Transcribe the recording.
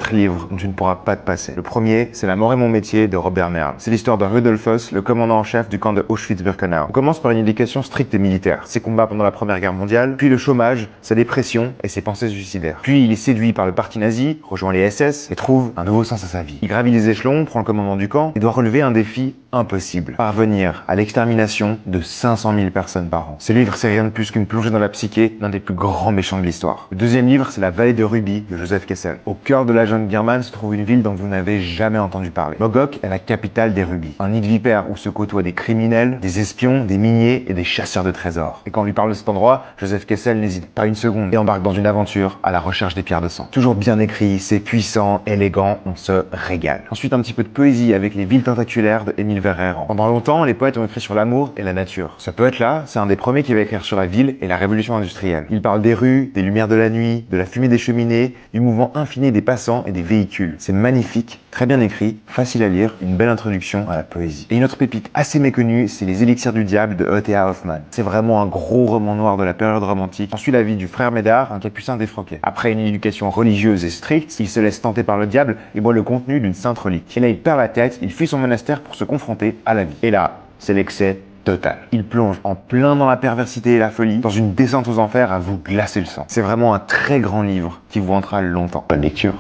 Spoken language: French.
4 livres dont tu ne pourras pas te passer. Le premier, c'est La mort et mon métier de Robert Merle. C'est l'histoire de Rudolfus, le commandant en chef du camp de Auschwitz-Birkenau. On commence par une éducation stricte et militaire, ses combats pendant la Première Guerre mondiale, puis le chômage, sa dépression et ses pensées suicidaires. Puis il est séduit par le parti nazi, rejoint les SS et trouve un nouveau sens à sa vie. Il gravit les échelons, prend le commandement du camp et doit relever un défi impossible: parvenir à l'extermination de 500 000 personnes par an. Ce livre, c'est rien de plus qu'une plongée dans la psyché d'un des plus grands méchants de l'histoire. Le deuxième livre, c'est La vallée de Ruby de Joseph Kessel. Au cœur de la jungle birmane se trouve une ville dont vous n'avez jamais entendu parler. Mogok est la capitale des rubis. Un nid de vipères où se côtoient des criminels, des espions, des miniers et des chasseurs de trésors. Et quand on lui parle de cet endroit, Joseph Kessel n'hésite pas une seconde et embarque dans une aventure à la recherche des pierres de sang. Toujours bien écrit, c'est puissant, élégant, on se régale. Ensuite, un petit peu de poésie avec Les villes tentaculaires de Émile Verhaeren. Pendant longtemps, les poètes ont écrit sur l'amour et la nature. Ce poète-là, c'est un des premiers qui va écrire sur la ville et la révolution industrielle. Il parle des rues, des lumières de la nuit, de la fumée des cheminées, du mouvement infini des passants et des véhicules. C'est magnifique, très bien écrit, facile à lire, une belle introduction à la poésie. Et une autre pépite assez méconnue, c'est Les élixirs du diable de E.T.A. Hoffmann. C'est vraiment un gros roman noir de la période romantique. On suit la vie du frère Médard, un capucin défroqué. Après une éducation religieuse et stricte, il se laisse tenter par le diable et boit le contenu d'une sainte relique. Et là, il perd la tête, il fuit son monastère pour se confronter à la vie. Et là, c'est l'excès total. Il plonge en plein dans la perversité et la folie, dans une descente aux enfers à vous glacer le sang. C'est vraiment un très grand livre qui vous hantera longtemps. Bonne lecture.